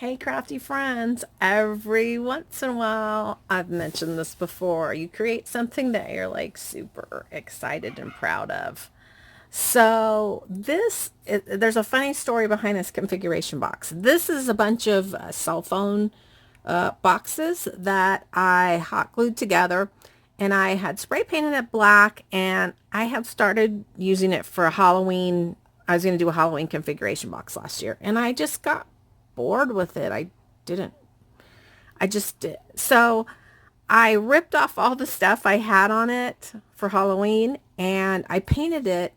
Hey crafty friends, every once in a while, I've mentioned this before, you create something that you're like super excited and proud of. So there's a funny story behind this configuration box. This is a bunch of cell phone boxes that I hot glued together, and I had spray painted it black, and I have started using it for Halloween. I was going to do a Halloween configuration box last year, and I just got bored with it. Didn't, I just did. So I ripped off all the stuff I had on it for Halloween, and I painted it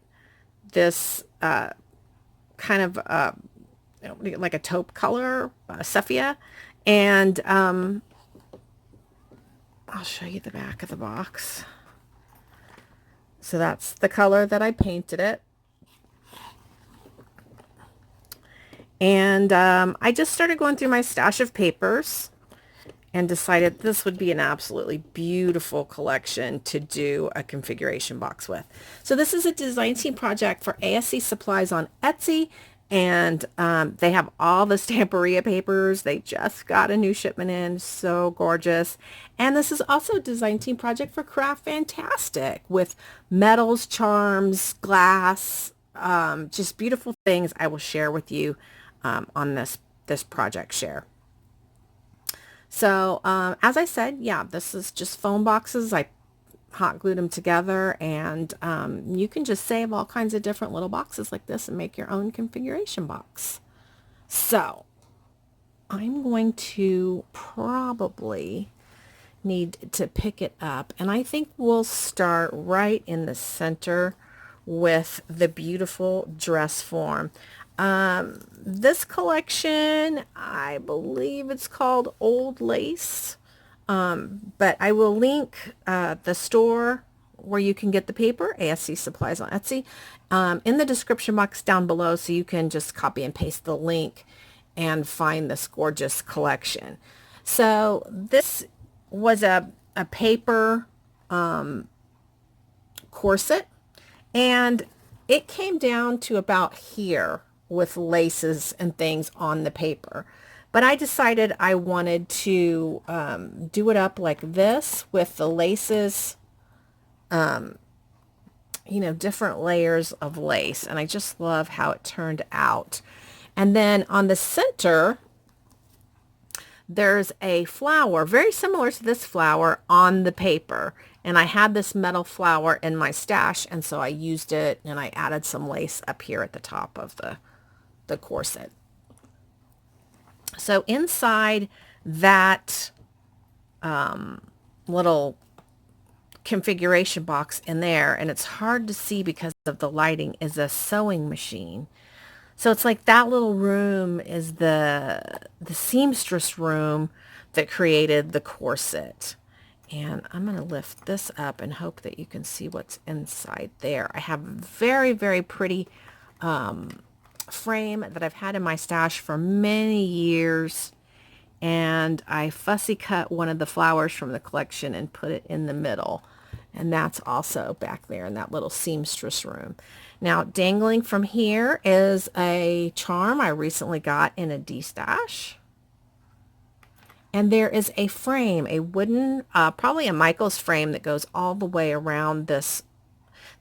this kind of like a taupe color, sepia. And I'll show you the back of the box. So that's the color that I painted it. And I just started going through my stash of papers and decided this would be an absolutely beautiful collection to do a configuration box with. So this is a design team project for ASC Supplies on Etsy, and they have all the Stamperia papers. They just got a new shipment in, so gorgeous. And this is also a design team project for Craft Fantastic with metals, charms, glass, just beautiful things I will share with you on this project share. So, as I said, yeah, this is just foam boxes. I hot glued them together, and you can just save all kinds of different little boxes like this and make your own configuration box. So, I'm going to probably need to pick it up, and I think we'll start right in the center with the beautiful dress form. This collection, I believe it's called Old Lace, but I will link the store where you can get the paper, ASC Supplies on Etsy, in the description box down below, so you can just copy and paste the link and find this gorgeous collection. So this was a paper corset, and it came down to about here with laces and things on the paper. But I decided I wanted to do it up like this with the laces, different layers of lace. And I just love how it turned out. And then on the center, there's a flower very similar to this flower on the paper, and I had this metal flower in my stash, and so I used it, and I added some lace up here at the top of the corset. So inside that little configuration box in there, and it's hard to see because of the lighting, is a sewing machine. So it's like that little room is the seamstress room that created the corset. And I'm going to lift this up and hope that you can see what's inside there. I have a very, very pretty frame that I've had in my stash for many years. And I fussy cut one of the flowers from the collection and put it in the middle. And that's also back there in that little seamstress room. Now, dangling from here is a charm I recently got in a D-stash. And there is a frame, a wooden, probably a Michael's frame that goes all the way around this.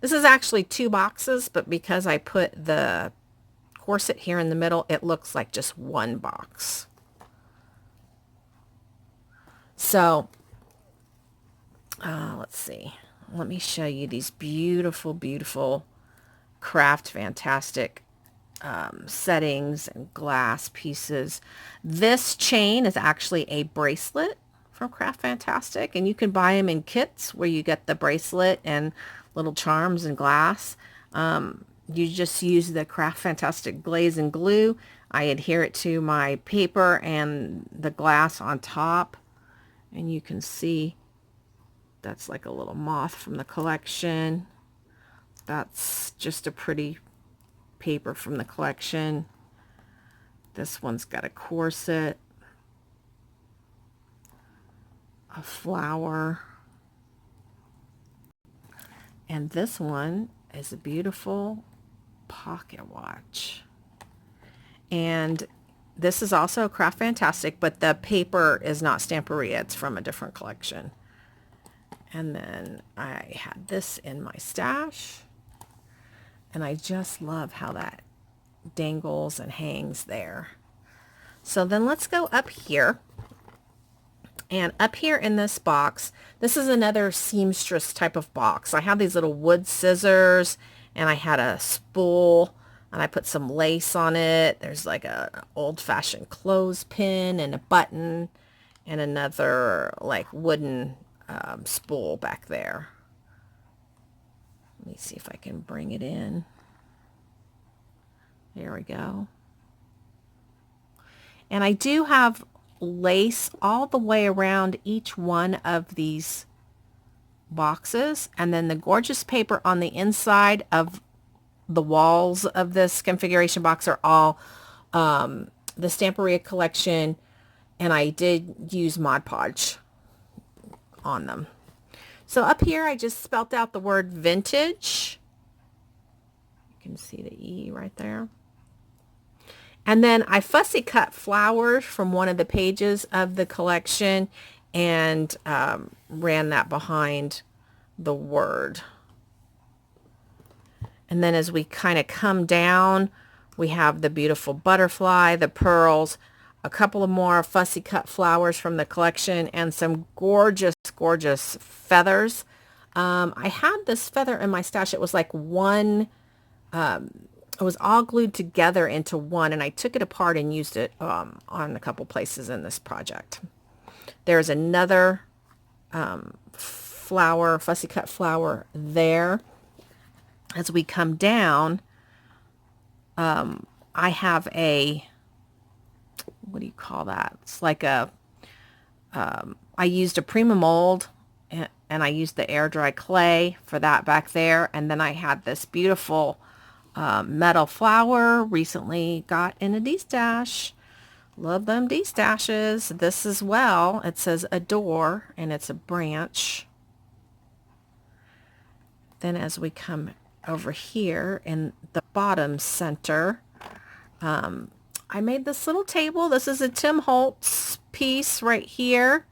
This is actually two boxes, but because I put the corset here in the middle, it looks like just one box. So, let's see. Let me show you these beautiful, beautiful Craft Fantastic settings and glass pieces. This chain is actually a bracelet from Craft Fantastic, and you can buy them in kits where you get the bracelet and little charms and glass. You just use the Craft Fantastic glaze and glue. I adhere it to my paper and the glass on top, and you can see that's like a little moth from the collection. That's just a pretty paper from the collection. This one's got a corset, a flower, and this one is a beautiful pocket watch. And this is also Craft Fantastic, but the paper is not Stamperia. It's from a different collection. And then I had this in my stash. And I just love how that dangles and hangs there. So then let's go up here. And up here in this box, this is another seamstress type of box. I have these little wood scissors, and I had a spool, and I put some lace on it. There's like a old-fashioned clothespin and a button and another like wooden spool back there. Let me see if I can bring it in. There we go. And I do have lace all the way around each one of these boxes, and then the gorgeous paper on the inside of the walls of this configuration box are all the Stamperia collection, and I did use Mod Podge on them. So up here I just spelt out the word vintage. You can see the E right there. And then I fussy cut flowers from one of the pages of the collection and ran that behind the word. And then as we kind of come down, we have the beautiful butterfly, the pearls, a couple of more fussy cut flowers from the collection, and some gorgeous, gorgeous feathers. I had this feather in my stash. It was like one... it was all glued together into one, and I took it apart and used it on a couple places in this project. There's another flower, fussy cut flower there. As we come down, I have a, what do you call that? It's like a, I used a Prima mold, and I used the air dry clay for that back there, and then I had this beautiful metal flower recently got in a D-stash. Love them D-stashes. This as well. It says Adore, and it's a branch. Then as we come over here in the bottom center, I made this little table. This is a Tim Holtz piece right here.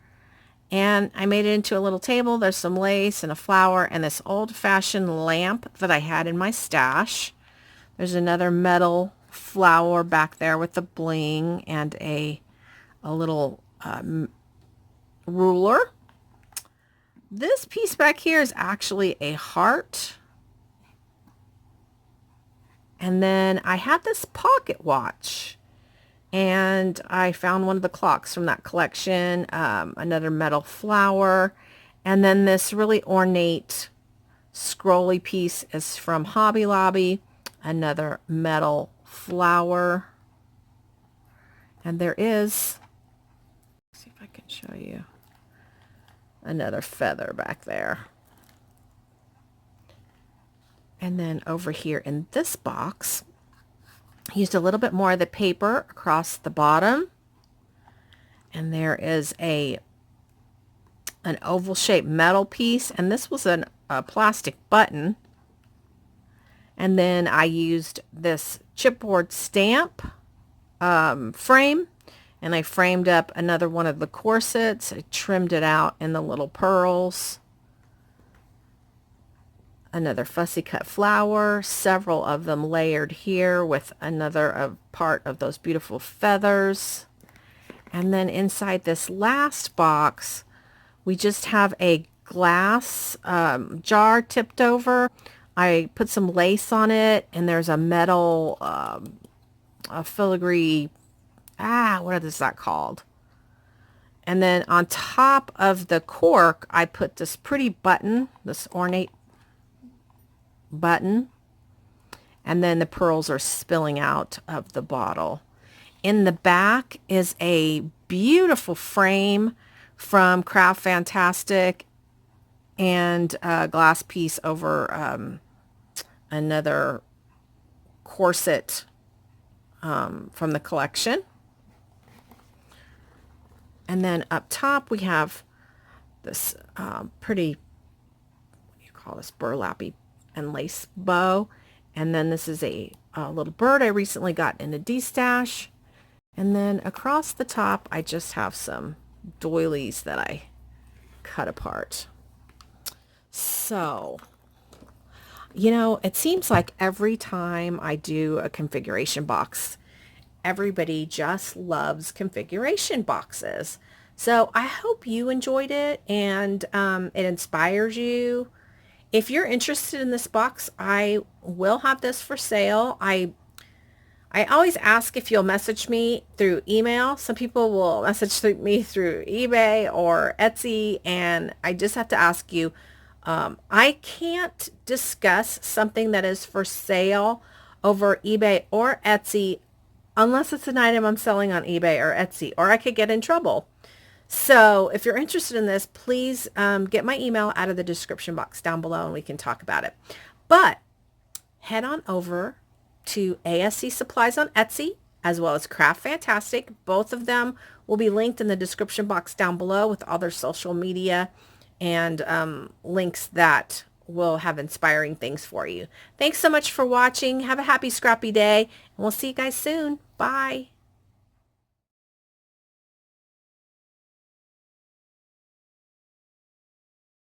And I made it into a little table. There's some lace and a flower and this old-fashioned lamp that I had in my stash. There's another metal flower back there with the bling and a little ruler. This piece back here is actually a heart. And then I had this pocket watch, and I found one of the clocks from that collection, another metal flower, and then this really ornate scrolly piece is from Hobby Lobby, another metal flower, and there is, let's see if I can show you, another feather back there. And then over here in this box, I used a little bit more of the paper across the bottom. And there is an oval shaped metal piece. And this was a plastic button. And then I used this chipboard stamp frame. And I framed up another one of the corsets. I trimmed it out in the little pearls. Another fussy cut flower, several of them layered here with another part of those beautiful feathers. And then inside this last box, we just have a glass jar tipped over. I put some lace on it, and there's a metal, a filigree, what is that called? And then on top of the cork, I put this pretty button, this ornate button, and then the pearls are spilling out of the bottle. In the back is a beautiful frame from Craft Fantastic and a glass piece over another corset from the collection. And then up top we have this pretty, what do you call this, burlappy and lace bow. And then this is a little bird I recently got in a D-stash. And then across the top, I just have some doilies that I cut apart. So, it seems like every time I do a configuration box, everybody just loves configuration boxes. So I hope you enjoyed it and it inspires you. If you're interested in this box, I will have this for sale. I always ask if you'll message me through email. Some people will message me through eBay or Etsy, and I just have to ask you, I can't discuss something that is for sale over eBay or Etsy unless it's an item I'm selling on eBay or Etsy, or I could get in trouble. So if you're interested in this, please get my email out of the description box down below and we can talk about it. But head on over to ASC Supplies on Etsy as well as Craft Fantastic. Both of them will be linked in the description box down below with all their social media and links that will have inspiring things for you. Thanks so much for watching. Have a happy scrappy day, and we'll see you guys soon. Bye.